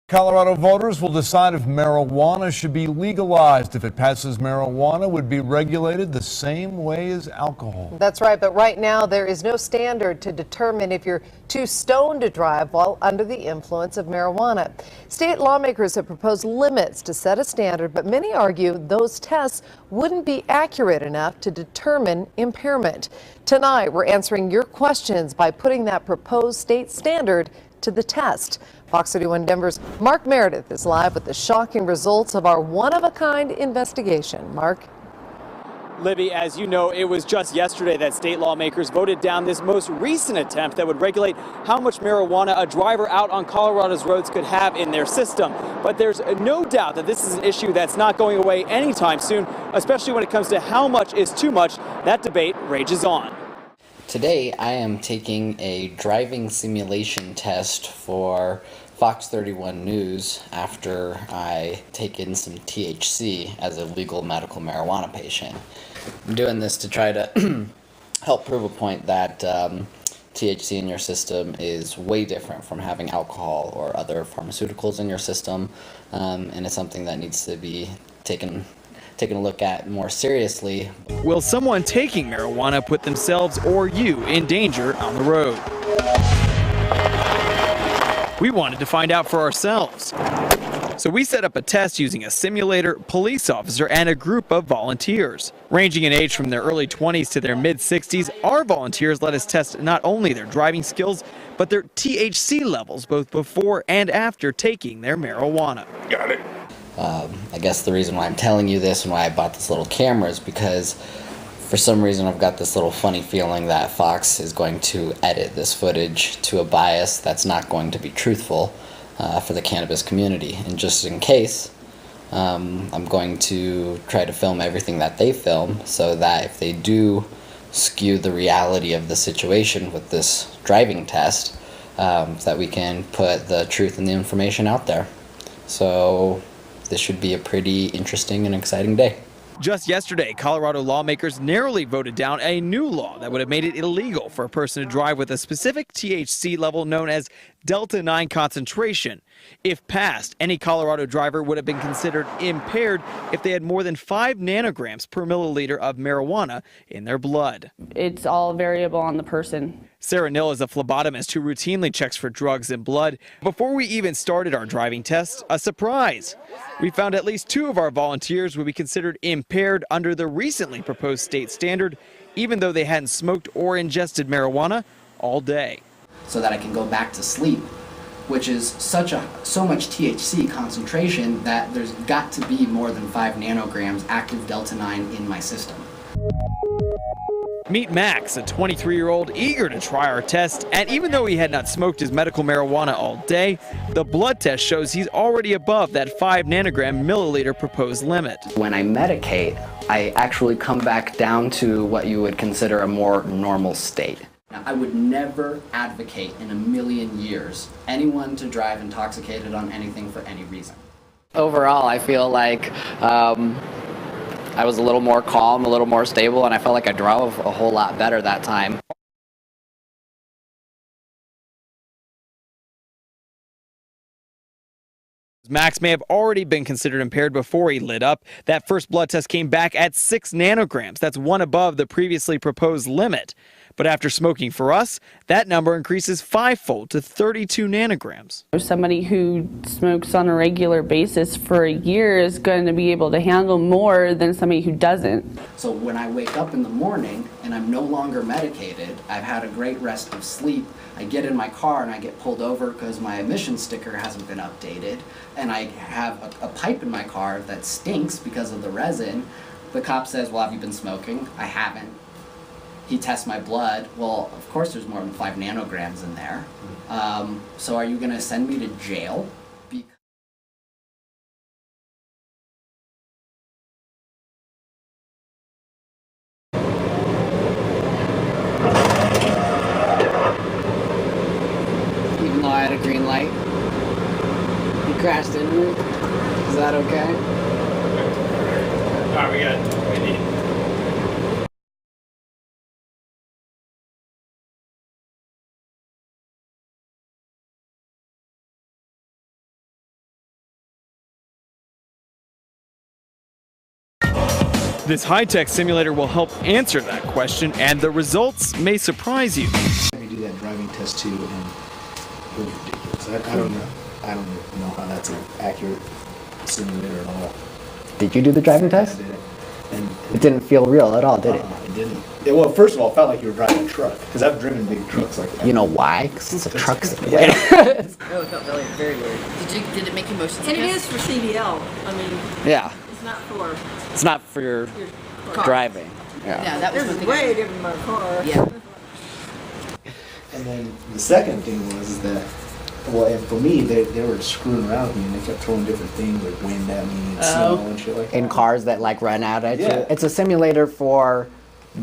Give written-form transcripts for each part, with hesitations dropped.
Colorado voters will decide if marijuana should be legalized. If it passes, marijuana would be regulated the same way as alcohol. That's right, but right now there is no standard to determine if you're too stoned to drive while under the influence of marijuana. State lawmakers have proposed limits to set a standard, but many argue those tests wouldn't be accurate enough to determine impairment. Tonight, we're answering your questions by putting that proposed state standard to the test. Fox 31 Denver's Mark Meredith is live with the shocking results of our one-of-a-kind investigation. Mark? Libby, as you know, it was just yesterday that state lawmakers voted down this most recent attempt that would regulate how much marijuana a driver out on Colorado's roads could have in their system. But there's no doubt that this is an issue that's not going away anytime soon, especially when it comes to how much is too much. That debate rages on. Today, I am taking a driving simulation test for Fox 31 News after I take in some THC as a legal medical marijuana patient. I'm doing this to try to help prove a point that THC in your system is way different from having alcohol or other pharmaceuticals in your system, and it's something that needs to be taken a look at more seriously. Will someone taking marijuana put themselves or you in danger on the road? We wanted to find out for ourselves. So we set up a test using a simulator, police officer, and a group of volunteers. Ranging in age from their early 20s to their mid-60s, our volunteers let us test not only their driving skills, but their THC levels, both before and after taking their marijuana. Got it. I guess the reason why I'm telling you this and why I bought this little camera is because for some reason I've got this little funny feeling that Fox is going to edit this footage to a bias that's not going to be truthful for the cannabis community. And just in case, I'm going to try to film everything that they film so that if they do skew the reality of the situation with this driving test, that we can put the truth and the information out there. So this should be a pretty interesting and exciting day. Just yesterday, Colorado lawmakers narrowly voted down a new law that would have made it illegal for a person to drive with a specific THC level known as Delta 9 concentration. If passed, any Colorado driver would have been considered impaired if they had more than 5 nanograms per milliliter of marijuana in their blood. It's all variable on the person. Sarah Nill is a phlebotomist who routinely checks for drugs in blood. Before we even started our driving test, a surprise. We found at least 2 of our volunteers would be considered impaired under the recently proposed state standard, even though they hadn't smoked or ingested marijuana all day. So that I can go back to sleep, which is so much THC concentration that there's got to be more than 5 nanograms active Delta 9 in my system. Meet Max, a 23-year-old eager to try our test, and even though he had not smoked his medical marijuana all day, the blood test shows he's already above that 5 nanogram milliliter proposed limit. When I medicate, I actually come back down to what you would consider a more normal state. Now, I would never advocate in a million years anyone to drive intoxicated on anything for any reason. Overall, I feel like I was a little more calm, a little more stable, and I felt like I drove a whole lot better that time. Max may have already been considered impaired before he lit up. That first blood test came back at 6 nanograms. That's one above the previously proposed limit. But after smoking for us, that number increases 5-fold to 32 nanograms. Somebody who smokes on a regular basis for a year is going to be able to handle more than somebody who doesn't. So when I wake up in the morning and I'm no longer medicated, I've had a great rest of sleep, I get in my car and I get pulled over because my emission sticker hasn't been updated, and I have a pipe in my car that stinks because of the resin. The cop says, well, have you been smoking? I haven't. He tests my blood. Well, of course there's more than 5 nanograms in there. So are you going to send me to jail? Even though I had a green light, he crashed into me. Is that okay? All right, we got it. We need This high-tech simulator will help answer that question, and the results may surprise you. We do that driving test too, and it was ridiculous. I don't know. I don't know how that's an accurate simulator at all. Did you do the driving test? I did it, and It didn't feel real at all, did it? it didn't. Well, first of all, it felt like you were driving a truck because I've driven big trucks like that. You know why? Because it's a truck simulator. Oh, it felt very weird. Did it make you motion sickness? And it is for CDL. I mean, Yeah, it's not for your car. driving. Yeah, that was This one is thing. way different than my car. Yeah. And then the second thing was that, well, and for me, they were screwing around with me and they kept throwing different things like wind at me and snow and shit like that. In cars that like run out at Yeah. you. It's a simulator for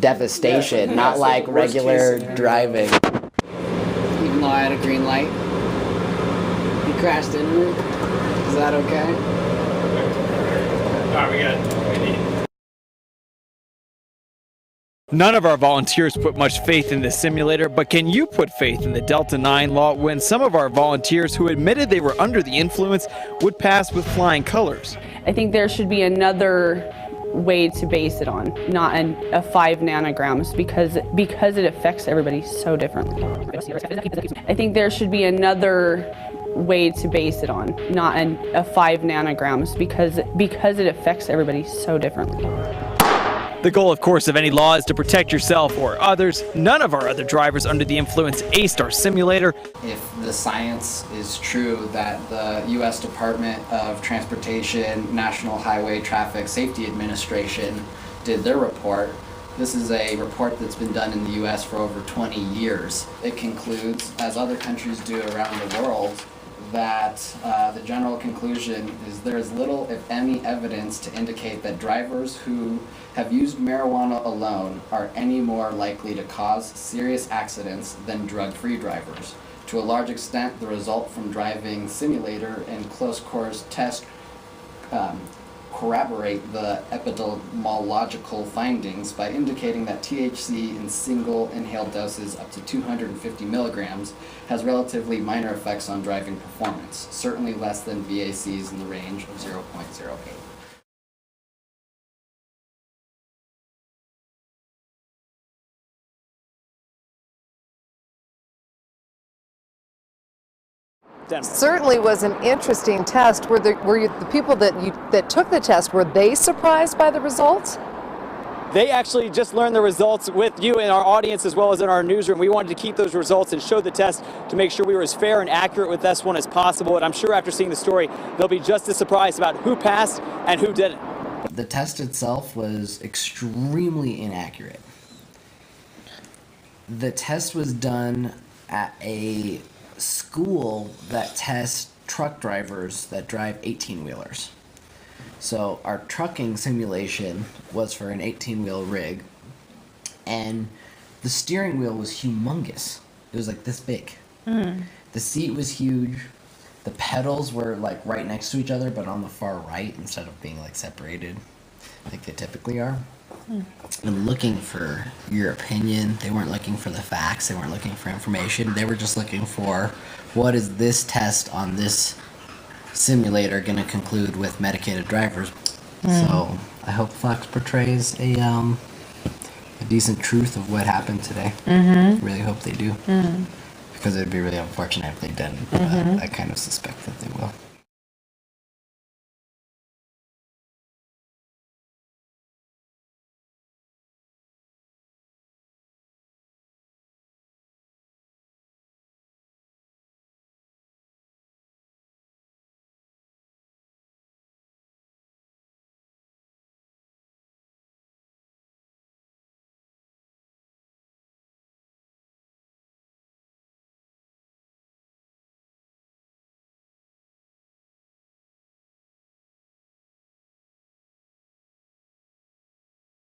devastation, Yeah, not so like the worst case regular scenario. driving. Even though I had a green light, he crashed into me. Is that okay? None of our volunteers put much faith in this simulator, but can you put faith in the Delta 9 law when some of our volunteers who admitted they were under the influence would pass with flying colors? I think there should be another way to base it on, not a 5 nanograms, because it affects everybody so differently. I think there should be another way to base it on, not a 5 nanograms, because it affects everybody so differently. The goal, of course, of any law is to protect yourself or others. None of our other drivers under the influence aced our simulator. If the science is true that the U.S. Department of Transportation, National Highway Traffic Safety Administration did their report, this is a report that's been done in the U.S. for over 20 years. It concludes, as other countries do around the world, that the general conclusion is there is little, if any, evidence to indicate that drivers who have used marijuana alone are any more likely to cause serious accidents than drug-free drivers. To a large extent, the result from driving simulator and close quarters test corroborate the epidemiological findings by indicating that THC in single inhaled doses up to 250 milligrams has relatively minor effects on driving performance, certainly less than VACs in the range of 0.08. Certainly was an interesting test. Were the people that took the test, were they surprised by the results? They actually just learned the results with you in our audience as well as in our newsroom. We wanted to keep those results and show the test to make sure we were as fair and accurate with this one as possible. And I'm sure after seeing the story, they'll be just as surprised about who passed and who didn't. The test itself was extremely inaccurate. The test was done at a school that tests truck drivers that drive 18-wheelers. So our trucking simulation was for an 18-wheel rig, and the steering wheel was humongous. It was like this big. The seat was huge. The pedals were like right next to each other, but on the far right instead of being like separated like they typically are. And looking for your opinion. They weren't looking for the facts. They weren't looking for information. They were just looking for what is this test on this simulator going to conclude with medicated drivers. So I hope Fox portrays a decent truth of what happened today. Really hope they do. Because it would be really unfortunate if they didn't. But I kind of suspect that they will.